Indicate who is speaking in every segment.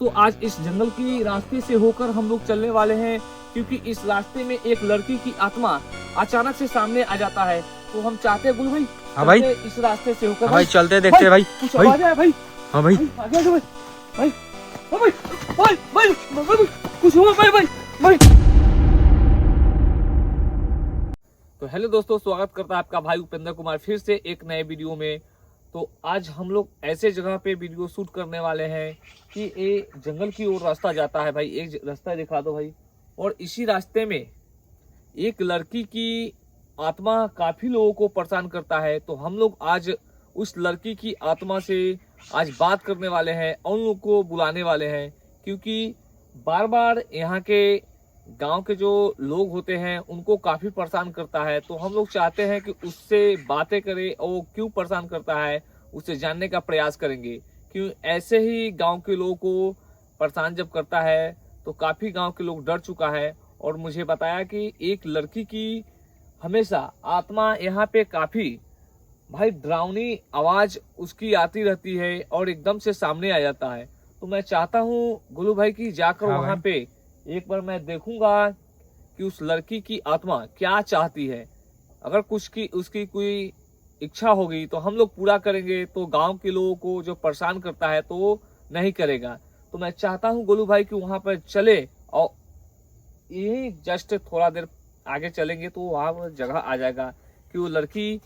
Speaker 1: तो आज इस जंगल की रास्ते से होकर हम लोग चलने वाले हैं, क्योंकि इस रास्ते में एक लड़की की आत्मा अचानक से सामने आ जाता है। तो हम चाहते हैं गुरु भाई,
Speaker 2: हाँ भाई,
Speaker 1: इस रास्ते से होकर
Speaker 2: भाई चलते देखते हैं भाई।
Speaker 1: कुछ आवाज है भाई।
Speaker 2: हाँ भाई,
Speaker 1: आगे आगे भाई, भाई भाई भाई भाई भाई कुछ हुआ भाई भाई भाई। तो हेलो दोस्तों, स्वागत करता है आपका भाई उपेंद्र कुमार फिर से एक नए वीडियो में। तो आज हम लोग ऐसे जगह पे वीडियो शूट करने वाले हैं कि ये जंगल की ओर रास्ता जाता है भाई। एक रास्ता दिखा दो भाई। और इसी रास्ते में एक लड़की की आत्मा काफी लोगों को परेशान करता है। तो हम लोग आज उस लड़की की आत्मा से आज बात करने वाले हैं, उन लोगों को बुलाने वाले हैं, क्योंकि बार बार यहाँ के गांव के जो लोग होते हैं उनको काफी परेशान करता है। तो हम लोग चाहते हैं कि उससे बातें करें और वो क्यों परेशान करता है उससे जानने का प्रयास करेंगे। क्यों ऐसे ही गांव के लोगों को परेशान जब करता है तो काफी गांव के लोग डर चुका है। और मुझे बताया कि एक लड़की की हमेशा आत्मा यहाँ पे काफी भाई डरावनी आवाज उसकी आती रहती है और एकदम से सामने आ जाता है। तो मैं चाहता हूँ गुलू भाई की जाकर
Speaker 2: हाँ
Speaker 1: वहां पे एक बार मैं देखूंगा कि उस लड़की की आत्मा क्या चाहती है। अगर कुछ की उसकी कोई इच्छा होगी तो हम लोग पूरा करेंगे, तो गांव के लोगों को जो परेशान करता है तो वो नहीं करेगा। तो मैं चाहता हूं गोलू भाई कि वहां पर चले, और यही जस्ट थोड़ा देर आगे चलेंगे तो वहां पर जगह आ जाएगा कि वो लड़की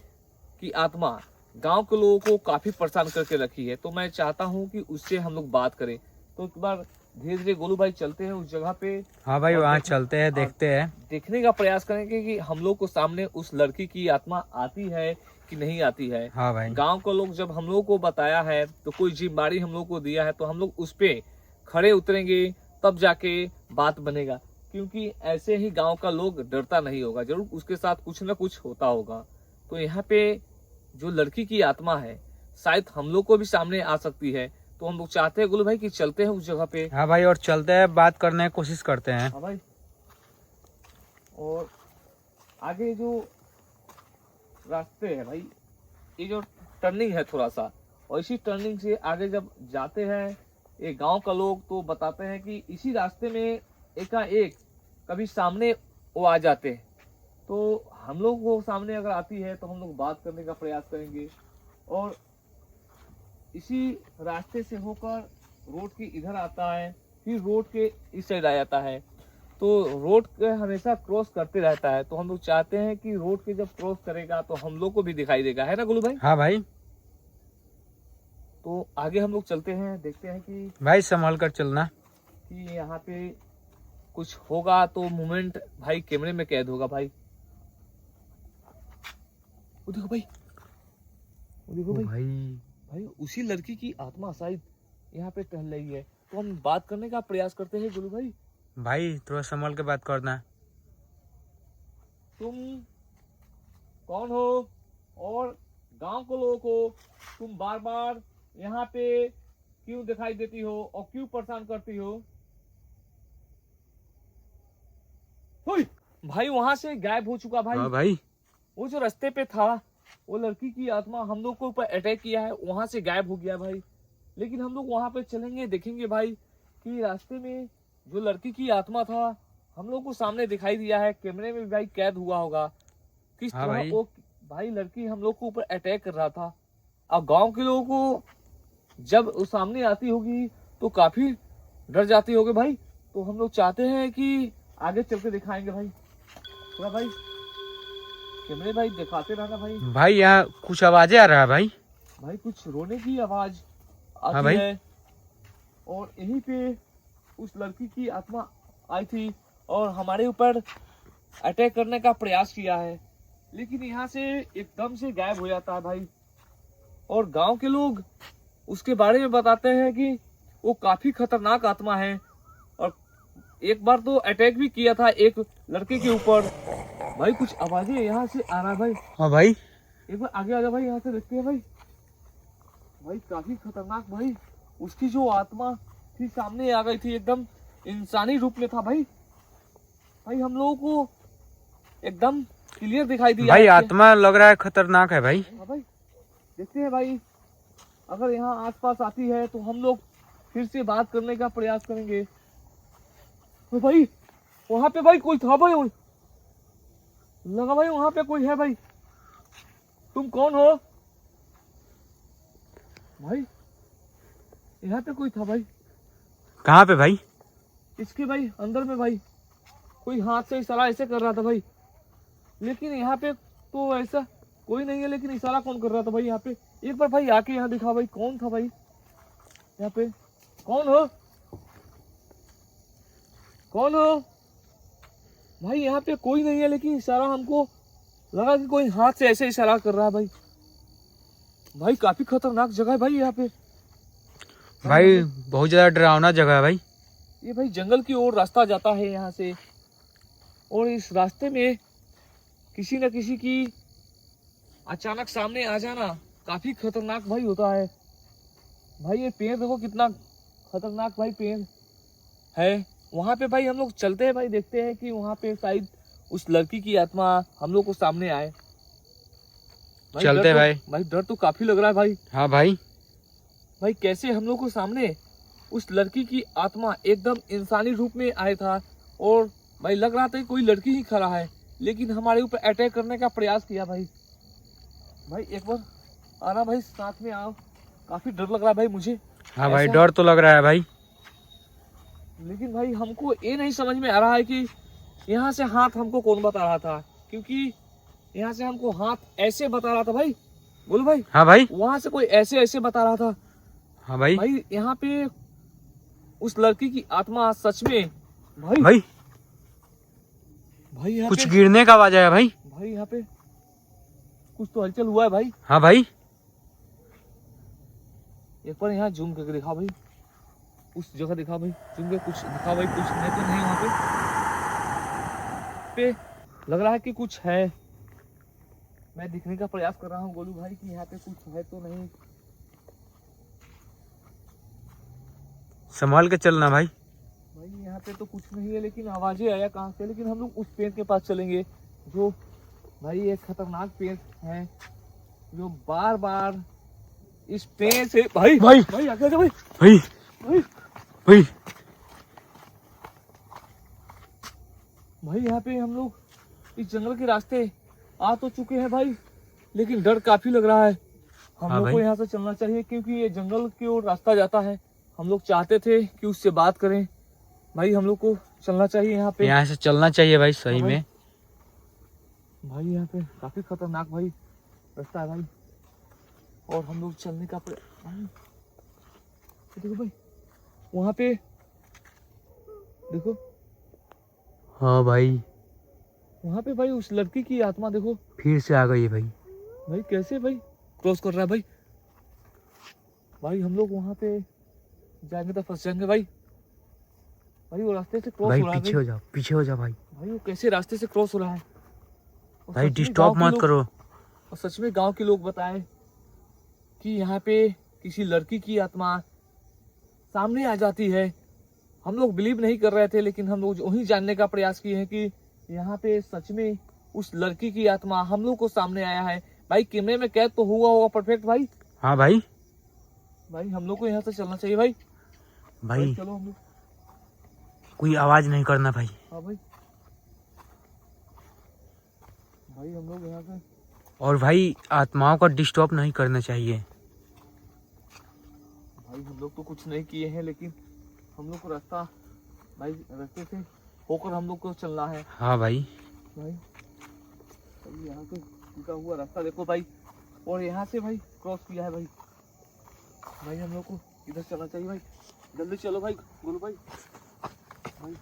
Speaker 1: की आत्मा गांव के लोगों को काफी परेशान करके रखी है। तो मैं चाहता हूं कि उससे हम लोग बात करें। तो एक बार धीरे धीरे गोलू भाई चलते हैं उस जगह पे।
Speaker 2: हाँ भाई, वहाँ चलते हैं, देखते हैं,
Speaker 1: देखने का प्रयास करेंगे कि हम लोग को सामने उस लड़की की आत्मा आती है कि नहीं आती है।
Speaker 2: हाँ भाई,
Speaker 1: गांव के लोग जब हम लोग को बताया है तो कोई जिम्मेदारी हम लोग को दिया है तो हम लोग उस पे खड़े उतरेंगे, तब जाके बात बनेगा। क्योंकि ऐसे ही गांव का लोग डरता नहीं होगा, जरूर उसके साथ कुछ ना कुछ होता होगा। तो यहाँ पे जो लड़की की आत्मा है शायद हम लोग को भी सामने आ सकती है। तो हम लोग चाहते हैं गुलू भाई कि चलते हैं उस जगह पे।
Speaker 2: हाँ भाई, और चलते हैं, बात करने की कोशिश करते हैं।
Speaker 1: हाँ भाई। और आगे जो रास्ते है भाई, ये जो टर्निंग है थोड़ा सा, और इसी टर्निंग से आगे जब जाते हैं ये गांव का लोग तो बताते हैं कि इसी रास्ते में एकाएक कभी सामने वो आ जाते हैं। तो हम लोग वो सामने अगर आती है तो हम लोग बात करने का प्रयास करेंगे। और इसी रास्ते से होकर रोड के इधर आता है, फिर रोड के इस साइड आ जाता है। तो रोड के हमेशा क्रॉस करते रहता है। तो हम लोग चाहते हैं कि रोड के जब क्रॉस करेगा तो हम लोग को भी दिखाई देगा, है ना गुलू भाई?
Speaker 2: हाँ भाई।
Speaker 1: तो आगे हम लोग चलते हैं, देखते हैं कि
Speaker 2: भाई संभल कर चलना।
Speaker 1: यहाँ पे कुछ होगा तो मोमेंट भाई कैमरे में कैद होगा भाई। वो देखो भाई, वो देखो भाई, भाई उसी लड़की की आत्मा शायद यहाँ पे टहल रही है। तो हम बात करने का प्रयास करते हैं गुरु भाई।
Speaker 2: भाई थोड़ा संभल के बात करना।
Speaker 1: तुम कौन हो और गांव के लोगों को तुम बार बार यहाँ पे क्यों दिखाई देती हो और क्यों परेशान करती हो? भाई वहां से गायब हो चुका भाई।
Speaker 2: हाँ भाई,
Speaker 1: वो जो रास्ते पे था वो लड़की की आत्मा हम लोग को ऊपर अटैक किया है, वहां से गायब हो गया भाई। लेकिन हम लोग वहां पे चलेंगे, देखेंगे भाई कि रास्ते में जो लड़की की आत्मा था हम लोग को सामने दिखाई दिया है, कैमरे में भी भाई कैद हुआ होगा किस
Speaker 2: हाँ
Speaker 1: तरह
Speaker 2: भाई।
Speaker 1: वो भाई लड़की हम लोग को ऊपर अटैक कर रहा था। अब गांव के लोगों को जब वो सामने आती होगी तो काफी डर जाती होगी भाई। तो हम लोग चाहते हैं कि आगे चल के दिखाएंगे भाई। थोड़ा भाई कैमरे भाई दिखाते रहना भाई।
Speaker 2: भाई यहाँ कुछ आवाजें आ रहा है भाई।
Speaker 1: भाई कुछ रोने की आवाज
Speaker 2: हाँ
Speaker 1: आती
Speaker 2: भाई।
Speaker 1: है, और यहीं पे उस लड़की की आत्मा आई थी और हमारे ऊपर अटैक करने का प्रयास किया है, लेकिन यहाँ से एकदम से गायब हो जाता है भाई। और गांव के लोग उसके बारे में बताते हैं कि वो काफी खतरनाक आत्मा है, और एक बार तो अटैक भी किया था एक लड़के के ऊपर। भाई कुछ आवाजें यहाँ से आ रहा है भाई।
Speaker 2: हाँ भाई,
Speaker 1: एक बार आगे आ जा भाई, यहाँ से देखते हैं भाई। भाई काफी खतरनाक भाई, उसकी जो आत्मा थी सामने आ गई थी, एकदम इंसानी रूप में था भाई। भाई हम लोगों को एकदम क्लियर दिखाई दिया
Speaker 2: भाई
Speaker 1: है।
Speaker 2: आत्मा लग रहा है खतरनाक है भाई।
Speaker 1: हाँ भाई देखते हैं भाई, अगर यहाँ आसपास आती है तो हम लोग फिर से बात करने का प्रयास करेंगे। तो भाई वहां पे भाई कोई था भाई, लगा भाई वहां पे कोई है भाई। तुम कौन हो भाई? यहाँ पे कोई था भाई।
Speaker 2: कहाँ पे भाई?
Speaker 1: इसके भाई अंदर में भाई कोई हाथ से इशारा ऐसे कर रहा था भाई, लेकिन यहाँ पे तो ऐसा कोई नहीं है। लेकिन इशारा कौन कर रहा था भाई यहाँ पे? एक बार भाई आके यहाँ दिखा भाई, कौन था भाई यहाँ पे? कौन हो? कौन हो भाई? यहाँ पे कोई नहीं है, लेकिन इशारा हमको लगा कि कोई हाथ से ऐसे इशारा कर रहा है भाई। भाई काफी खतरनाक जगह है भाई यहाँ पे।
Speaker 2: भाई बहुत ज्यादा डरावना जगह है भाई।
Speaker 1: ये भाई जंगल की ओर रास्ता जाता है यहाँ से, और इस रास्ते में किसी न किसी की अचानक सामने आ जाना काफी खतरनाक भाई होता है। भाई ये पेड़ देखो कितना खतरनाक भाई पेड़ है। वहां पे भाई हम लोग चलते हैं भाई, देखते हैं कि वहां पे शायद उस लड़की की आत्मा हम लोग को सामने आए।
Speaker 2: चलते
Speaker 1: डर
Speaker 2: भाई।
Speaker 1: भाई डर तो काफी लग रहा है भाई।
Speaker 2: हाँ भाई।
Speaker 1: भाई कैसे हम लोग को सामने उस लड़की की आत्मा एकदम इंसानी रूप में आया था, और भाई लग रहा था कि कोई लड़की ही खड़ा है, लेकिन हमारे ऊपर अटैक करने का प्रयास किया भाई। भाई एक बार आना भाई, साथ में आओ। काफी डर लग रहा है भाई मुझे।
Speaker 2: हाँ भाई डर तो लग रहा है भाई।
Speaker 1: लेकिन भाई हमको ये नहीं समझ में आ रहा है कि यहाँ से हाथ हमको कौन बता रहा था, क्योंकि यहाँ से हमको हाथ ऐसे बता रहा था भाई। बोल भाई।
Speaker 2: हाँ भाई।
Speaker 1: वहां से कोई ऐसे ऐसे बता रहा था।
Speaker 2: हाँ भाई।
Speaker 1: भाई यहाँ पे उस लड़की की आत्मा सच में भाई
Speaker 2: भाई
Speaker 1: भाई यहाँ
Speaker 2: कुछ
Speaker 1: पे
Speaker 2: गिरने का आवाज आया भाई।
Speaker 1: भाई यहाँ पे कुछ तो हलचल हुआ है भाई।
Speaker 2: हाँ भाई।
Speaker 1: एक बार यहाँ जूम करके दिखा भाई, उस जगह दिखा भाई, जूम के कुछ दिखा भाई। कुछ है तो नहीं वहाँ पे लग रहा है कि कुछ है। मैं दिखने का प्रयास कर रहा हूँ गोलू भाई कि यहाँ पे कुछ है तो नहीं।
Speaker 2: संभाल के चलना भाई।
Speaker 1: भाई यहाँ पे तो कुछ नहीं है, लेकिन आवाजें आया कहाँ से। लेकिन हम लोग उस पेड़ के पास चलेंगे, जो भाई एक खतरनाक पेड़ है, जो बार बार इस पेड़ से भाई
Speaker 2: भाई
Speaker 1: भाई आगे जा भाई
Speaker 2: भाई
Speaker 1: भाई
Speaker 2: भाई।
Speaker 1: भाई यहाँ पे हम लोग इस जंगल के रास्ते आ तो चुके हैं भाई, लेकिन डर काफी लग रहा है। हम
Speaker 2: हाँ
Speaker 1: लोग को
Speaker 2: भाई।
Speaker 1: यहाँ से चलना चाहिए, क्योंकि ये जंगल की ओर रास्ता जाता है। हम लोग चाहते थे कि उससे बात करें भाई, हम लोग को चलना चाहिए यहाँ पे।
Speaker 2: यहाँ से चलना चाहिए भाई सही
Speaker 1: हाँ भाई।
Speaker 2: में।
Speaker 1: भाई यहाँ पे काफी खतरनाक भाई रास्ता है भाई, और हम लोग चलने का भाई देखो भाई वहाँ पे देखो।
Speaker 2: हाँ भाई
Speaker 1: वहाँ पे भाई उस लड़की की आत्मा देखो
Speaker 2: फिर से आ गई है भाई।
Speaker 1: भाई। कैसे भाई क्रॉस कर रहा है भाई? भाई हम लोग वहाँ पे जाएंगे तो फंस जाएंगे भाई। भाई वो रास्ते से क्रॉस
Speaker 2: भाई
Speaker 1: हो रहा है
Speaker 2: पीछे हो जाओ, पीछे हो जाओ भाई।
Speaker 1: भाई वो कैसे रास्ते से क्रॉस हो रहा है? और
Speaker 2: भाई
Speaker 1: सच में
Speaker 2: डिस्टर्ब
Speaker 1: गाँव के
Speaker 2: मत
Speaker 1: लोग-
Speaker 2: करो।
Speaker 1: और सच में गांव के लोग बताएं कि यहाँ पे किसी लड़की की आत्मा सामने आ जाती है। हम लोग बिलीव नहीं कर रहे थे, लेकिन हम लोग वही जानने का प्रयास किए हैं कि यहाँ पे सच में उस लड़की की आत्मा हम लोग को सामने आया है। भाई कैमरे में कैद तो हुआ होगा परफेक्ट भाई।
Speaker 2: हाँ भाई।
Speaker 1: भाई हम लोग को यहाँ से चलना चाहिए भाई।
Speaker 2: भाई
Speaker 1: चलो हम लोग।
Speaker 2: कोई आवाज नहीं करना भाई।
Speaker 1: हाँ भाई। भाई हम लोग यहाँ से
Speaker 2: और भाई आत्माओं का डिस्टर्ब नहीं करना चाहिए।
Speaker 1: भाई हम लोग तो कुछ नहीं किए हैं, लेकिन हम लोग को रास्ता भाई रास्ते से होकर हम लोग को चलना है
Speaker 2: हाँ भाई।
Speaker 1: भाई। भाई यहाँ से टूटा हुआ रास्ता देखो भाई, और यहाँ से भाई क्रॉस किया है भाई। भाई हम लोग को इधर चलना चाहिए भाई। जल्दी चलो भाई बोलो भाई। भाई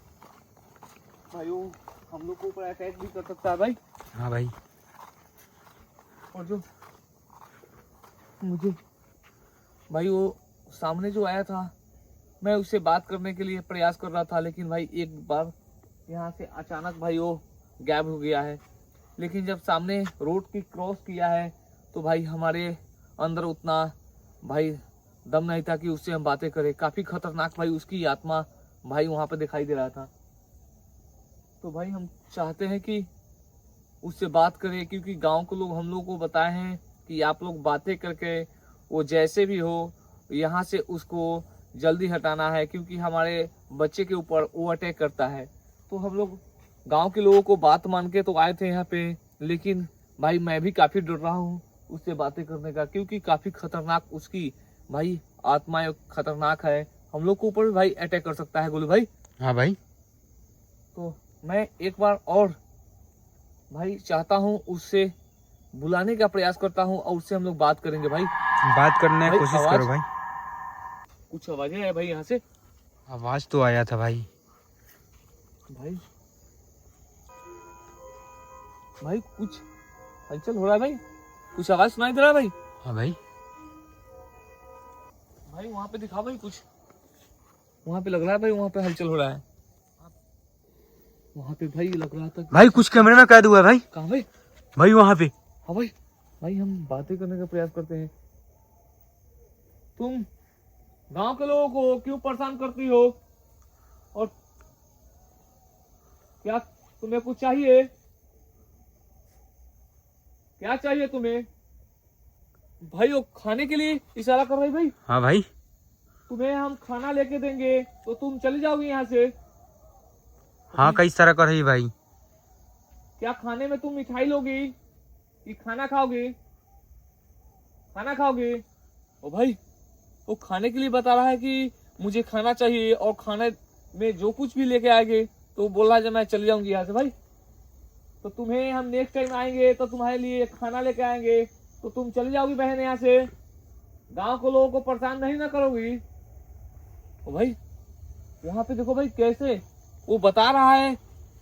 Speaker 1: भाई वो हम लोग को ऊपर अटैक भी कर सकता है भाई।
Speaker 2: हाँ भाई।
Speaker 1: और जो मुझे भाई वो सामने जो आया था, मैं उससे बात करने के लिए प्रयास कर रहा था, लेकिन भाई एक बार यहाँ से अचानक भाई वो गायब हो गया है। लेकिन जब सामने रोड की क्रॉस किया है, तो भाई हमारे अंदर उतना भाई दम नहीं था कि उससे हम बातें करें। काफी खतरनाक भाई उसकी आत्मा भाई वहां पे दिखाई दे रहा था। तो भाई हम चाहते हैं कि उससे बात करें, क्योंकि गांव के लोग हम लोग को बताए हैं कि आप लोग बातें करके वो जैसे भी हो यहाँ से उसको जल्दी हटाना है, क्योंकि हमारे बच्चे के ऊपर वो अटैक करता है। तो हम लोग गांव के लोगों को बात मान के तो आए थे यहाँ पे, लेकिन भाई मैं भी काफी डर रहा हूँ उससे बातें करने का, क्योंकि काफी खतरनाक उसकी भाई आत्मा खतरनाक है। हम लोग के ऊपर भी भाई अटैक कर सकता है गोलू भाई।
Speaker 2: हाँ भाई।
Speaker 1: तो मैं एक बार और भाई चाहता हूँ उससे बुलाने का प्रयास करता हूँ और उससे हम लोग बात करेंगे भाई।
Speaker 2: बात करने की
Speaker 1: भाई,
Speaker 2: कोशिश
Speaker 1: आवाज-
Speaker 2: करो भाई।
Speaker 1: कुछ आवाजें है भाई यहाँ से।
Speaker 2: आवाज तो आया था भाई।
Speaker 1: भाई भाई कुछ हलचल हो रहा है भाई, कुछ आवाज सुनाई दे रहा है भाई।
Speaker 2: हाँ भाई।
Speaker 1: भाई वहाँ पे दिखा भाई, कुछ वहाँ पे लग रहा है भाई, वहाँ पे हलचल हो रहा है। वहाँ पे भाई लग रहा था
Speaker 2: भाई कुछ कैमरे में कैद हुआ है भाई।
Speaker 1: कहाँ भाई?
Speaker 2: भाई वहाँ पे।
Speaker 1: हाँ भाई। भाई हम बातें करने का प्रयास करते हैं। तुम गांव के लोगों को क्यों परेशान करती हो, और क्या तुम्हें कुछ चाहिए? क्या चाहिए तुम्हें? भाई वो खाने के लिए इशारा कर रही भाई।
Speaker 2: हाँ भाई।
Speaker 1: तुम्हें हम खाना लेके देंगे तो तुम चली जाओगी यहाँ से।
Speaker 2: हाँ कई सारा कर रही भाई।
Speaker 1: क्या खाने में तुम मिठाई लोगी कि खाना खाओगे? खाना खाओगे? ओ भाई वो खाने के लिए बता रहा है कि मुझे खाना चाहिए, और खाने में जो कुछ भी लेके आएंगे तो बोल रहा है जब मैं चली जाऊंगी यहाँ से भाई। तो तुम्हें हम नेक्स्ट टाइम आएंगे तो तुम्हारे लिए खाना लेके आएंगे तो तुम चली जाओगी बहन यहाँ से, गांव के लोगों को परेशान नहीं ना करोगी। ओ भाई वहां पे देखो भाई कैसे वो बता रहा है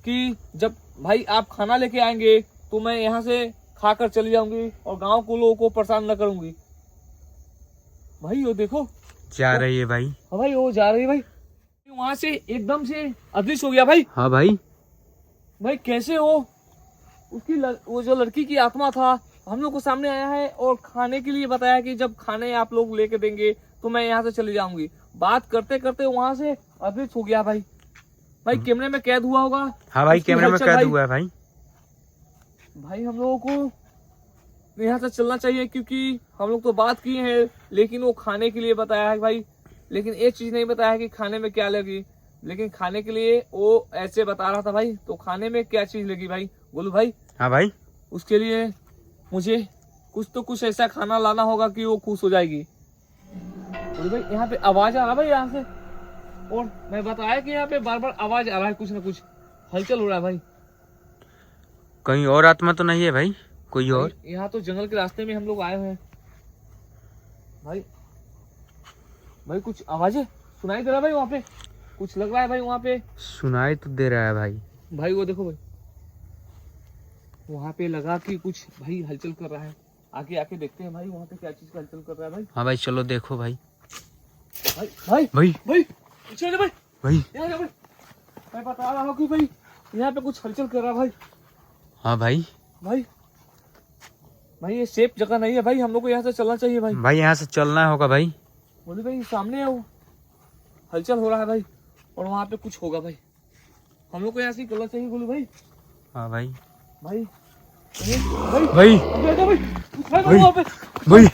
Speaker 1: कि जब भाई आप खाना लेके आएंगे तो मैं यहाँ से खाकर चली जाऊंगी और गांव के लोगों को परेशान न करूंगी। भाई वो देखो
Speaker 2: जा रही है भाई।
Speaker 1: हाँ भाई वो जा रही है भाई। वहां से एकदम से अदृश्य हो गया भाई।
Speaker 2: हाँ भाई।
Speaker 1: भाई कैसे हो, उसकी वो जो लड़की की आत्मा था हम लोग को सामने आया है और खाने के लिए बताया कि जब खाने आप लोग लेके देंगे तो मैं यहाँ से चली जाऊंगी। बात करते करते वहां से अदृश्य हो गया भाई। भाई कैमरे में कैद हुआ होगा।
Speaker 2: हाँ भाई
Speaker 1: उसकी
Speaker 2: कैमरे में
Speaker 1: हलचल
Speaker 2: कैद
Speaker 1: भाई।
Speaker 2: हुआ है भाई।
Speaker 1: भाई हम लोगों को यहाँ से चलना चाहिए, क्योंकि हम लोग तो बात किए हैं, लेकिन वो खाने के लिए बताया है भाई, लेकिन एक चीज नहीं बताया है कि खाने में क्या लगी। लेकिन खाने के लिए वो ऐसे बता रहा था भाई, तो खाने में क्या चीज लगी भाई बोलू भाई?
Speaker 2: हाँ भाई।
Speaker 1: उसके लिए मुझे कुछ तो कुछ ऐसा खाना लाना होगा कि वो खुश हो जाएगी। बोलू भाई यहाँ पे आवाज आ रहा है भाई यहाँ से, और मैं बताया कि यहाँ पे बार बार आवाज आ रहा है, कुछ ना कुछ हलचल हो रहा है भाई।
Speaker 2: कहीं और आत्मा तो नहीं है भाई, कोई और?
Speaker 1: यहाँ तो जंगल के रास्ते में हम लोग आए हुए हैं भाई। भाई कुछ आवाजें सुनाई दे रहा है भाई, वहाँ पे कुछ लग रहा है भाई, वहाँ पे
Speaker 2: सुनाई तो दे रहा है भाई।
Speaker 1: भाई वो देखो भाई वहाँ पे लगा कि कुछ भाई हलचल कर रहा है। आगे आके देखते हैं भाई वहाँ पे क्या चीज का हलचल कर रहा है भाई।
Speaker 2: हाँ भाई चलो देखो भाई।
Speaker 1: भाई भाई
Speaker 2: भाई
Speaker 1: भाई पीछे भाई
Speaker 2: भाई।
Speaker 1: यहाँ भाई मैं बता रहा हूँ कि भाई यहाँ पे कुछ हलचल कर रहा है भाई।
Speaker 2: हाँ भाई।
Speaker 1: भाई भाई ये सेफ जगह नहीं है भाई, हम लोग को यहाँ से चलना चाहिए भाई।
Speaker 2: भाई यहाँ से चलना होगा भाई।
Speaker 1: बोले भाई सामने है वो, हलचल हो रहा है भाई, और वहाँ पे कुछ होगा भाई। हम लोग को यहाँ से चलना चाहिए बोलू भाई।
Speaker 2: हाँ भाई।
Speaker 1: भाई भाई
Speaker 2: भाई
Speaker 1: अबे आजा भाई, कुछ है
Speaker 2: भाई।
Speaker 1: वहाँ पे
Speaker 2: भाई